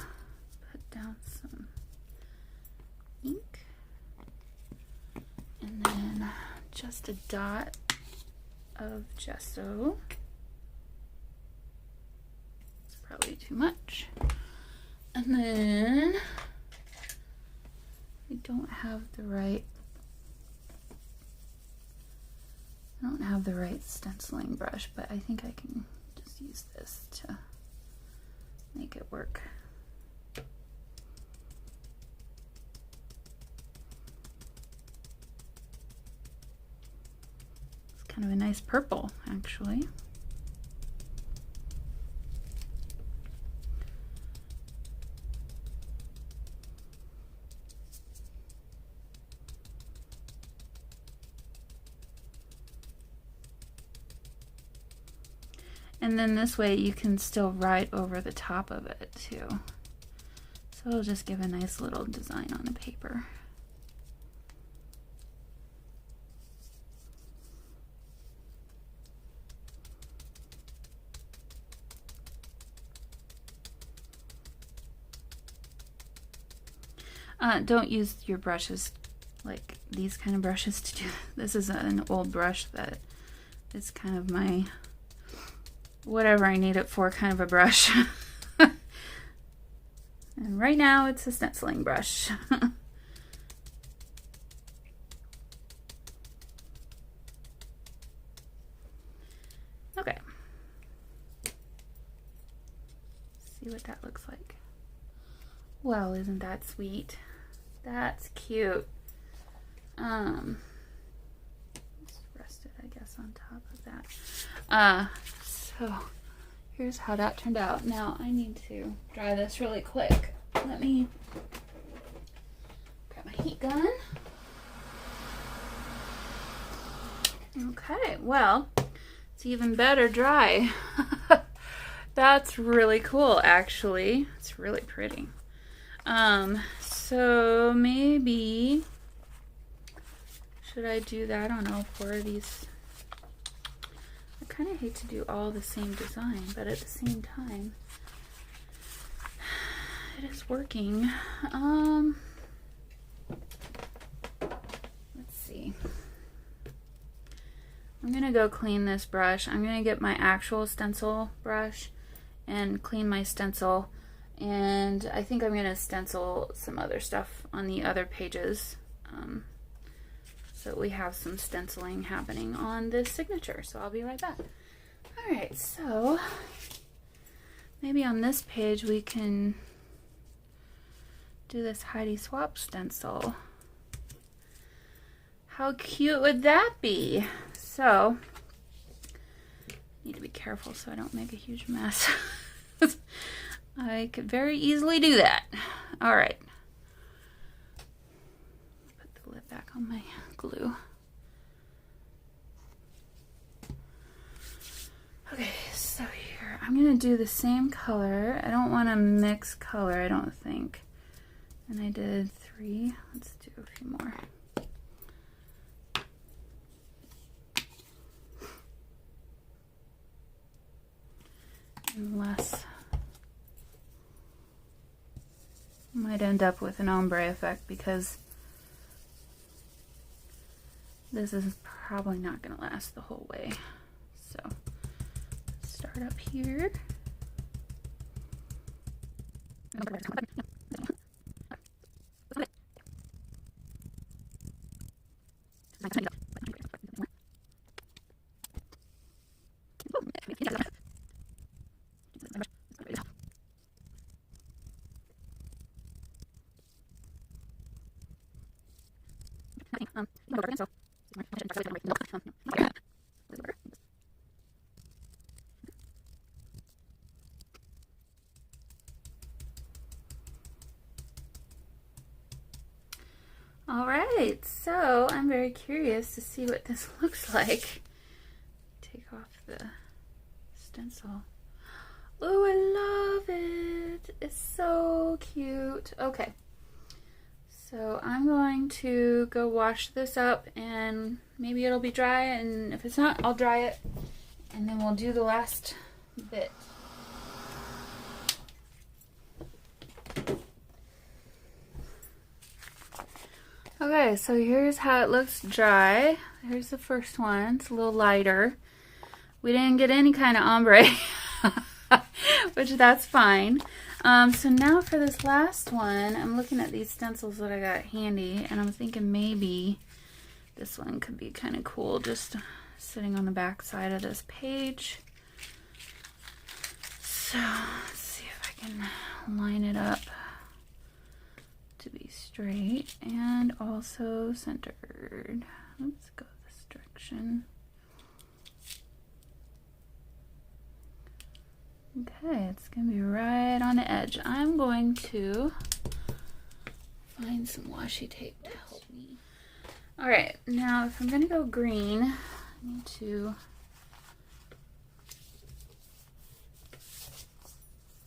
put down some ink. And then just a dot of gesso. It's probably too much. And then I don't have the right stenciling brush, but I think I can just use this to make it work. It's kind of a nice purple, actually. And then this way you can still write over the top of it too. So it'll just give a nice little design on the paper. Don't use your brushes like these kind of brushes to do. This is an old brush that is kind of my whatever I need it for kind of a brush. And right now it's a stenciling brush. Okay. See what that looks like. Well, isn't that sweet? That's cute. Just rest it, I guess, on top of that. So here's how that turned out. Now I need to dry this really quick. Let me grab my heat gun. Okay, well, it's even better dry. That's really cool, actually. It's really pretty. So maybe, should I do that on all four of these? I kind of hate to do all the same design, but at the same time, it is working. Let's see. I'm gonna go clean this brush. I'm gonna get my actual stencil brush and clean my stencil. And I think I'm gonna stencil some other stuff on the other pages. So we have some stenciling happening on this signature. So I'll be right back. All right, so maybe on this page we can do this Heidi Swap stencil. How cute would that be? So, need to be careful so I don't make a huge mess. I could very easily do that. All right. Put the lid back on my glue. Okay, so here, I'm gonna do the same color. I don't wanna mix color, I don't think. And I did 3. Let's do a few more. Unless might end up with an ombre effect because this is probably not going to last the whole way. So start up here. All right, so I'm very curious to see what this looks like. Take off the stencil. Oh, I love it. It's so cute. Okay, so I'm going to go wash this up and maybe it'll be dry, and if it's not, I'll dry it and then we'll do the last bit. Okay, so here's how it looks dry. Here's the first one. It's a little lighter. We didn't get any kind of ombre, which that's fine. So now for this last one, I'm looking at these stencils that I got handy, and I'm thinking maybe this one could be kind of cool just sitting on the back side of this page. So let's see if I can line it up to be straight and also centered. Let's go this direction. Okay, it's gonna be right on the edge. I'm going to find some washi tape to help me. All right, now if I'm gonna go green, I need to,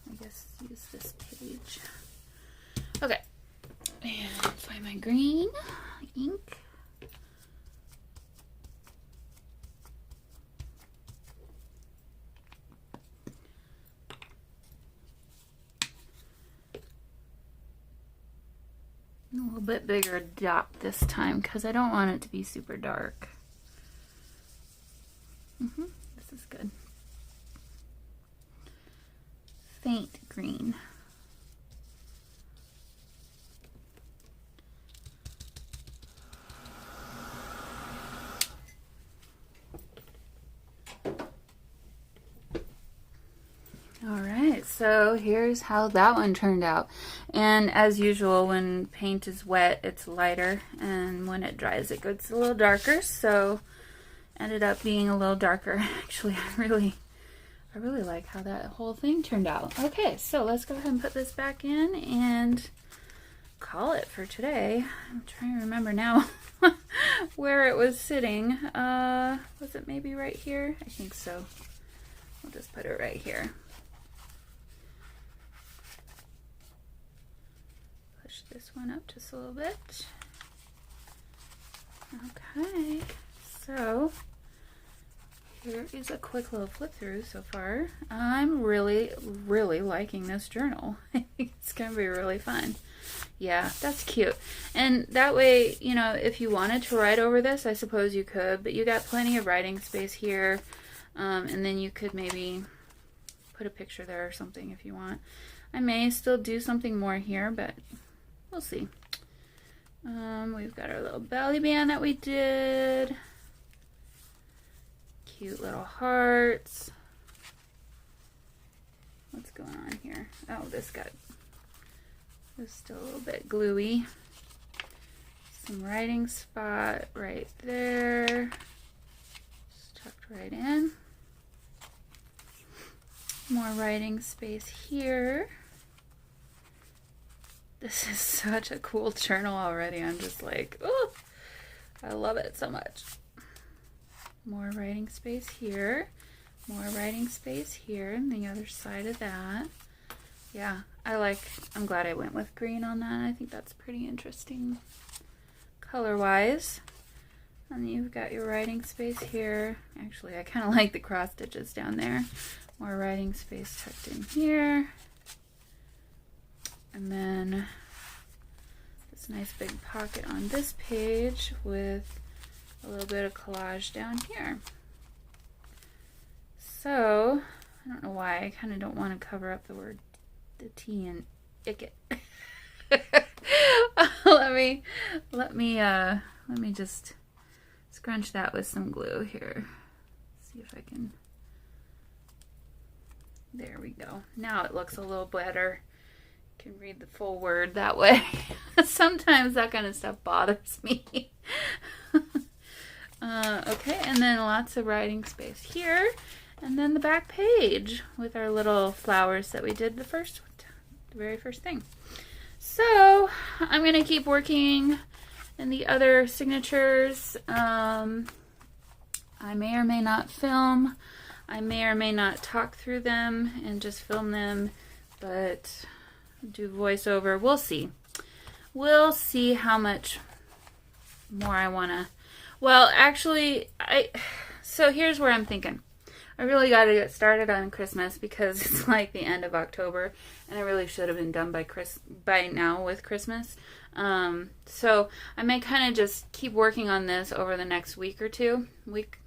I guess, use this page. Okay. And find my green ink. A little bit bigger dot this time because I don't want it to be super dark. This is good. Faint green. Alright, so here's how that one turned out. And as usual, when paint is wet, it's lighter, and when it dries, it gets a little darker. So ended up being a little darker. Actually, I really like how that whole thing turned out. Okay, so let's go ahead and put this back in and call it for today. I'm trying to remember now where it was sitting. Was it maybe right here? I think so. I'll just put it right here. Push this one up just a little bit. Okay, so here is a quick little flip through so far. I'm really liking this journal. I think it's gonna be really fun. Yeah, that's cute. And that way, you know, if you wanted to write over this, I suppose you could, but you got plenty of writing space here. And then you could maybe put a picture there or something if you want. I may still do something more here, but we'll see. We've got our little belly band that we did. Cute little hearts. What's going on here? Oh, this is still a little bit gluey. Some writing spot right there. Just tucked right in. More writing space here. This is such a cool journal already. I'm just like, oh, I love it so much. More writing space here. More writing space here and the other side of that. Yeah, I'm glad I went with green on that. I think that's pretty interesting color-wise. And you've got your writing space here. Actually, I kind of like the cross stitches down there. More writing space tucked in here. And then this nice big pocket on this page with a little bit of collage down here. So, I don't know why, I kind of don't want to cover up the T and ick it. let me just scrunch that with some glue here. See if I can. There we go. Now it looks a little better. can read the full word that way. Sometimes that kind of stuff bothers me. Okay, and then lots of writing space here. And then the back page with our little flowers that we did the very first thing. So I'm going to keep working in the other signatures. I may or may not film. I may or may not talk through them and just film them, but do voiceover. We'll see. We'll see how much more I want to. Well, actually, so here's where I'm thinking. I really got to get started on Christmas because it's like the end of October, and I really should have been done by now with Christmas. So I may kind of just keep working on this over the next week or two. Week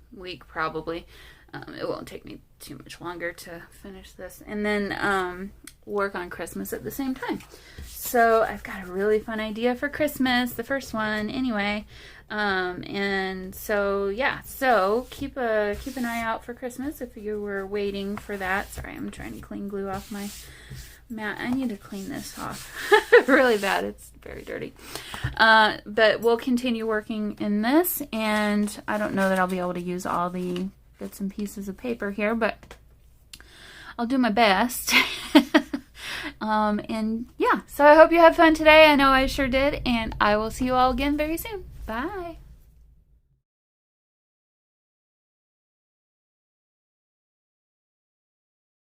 probably. It won't take me too much longer to finish this, and then work on Christmas at the same time. So I've got a really fun idea for Christmas, the first one anyway. And so yeah, so keep an eye out for Christmas if you were waiting for that. Sorry, I'm trying to clean glue off my mat. I need to clean this off really bad. It's very dirty. But we'll continue working in this, and I don't know that I'll be able to use all the bits and pieces of paper here, but I'll do my best. And yeah, so I hope you had fun today. I know I sure did, and I will see you all again very soon. Bye.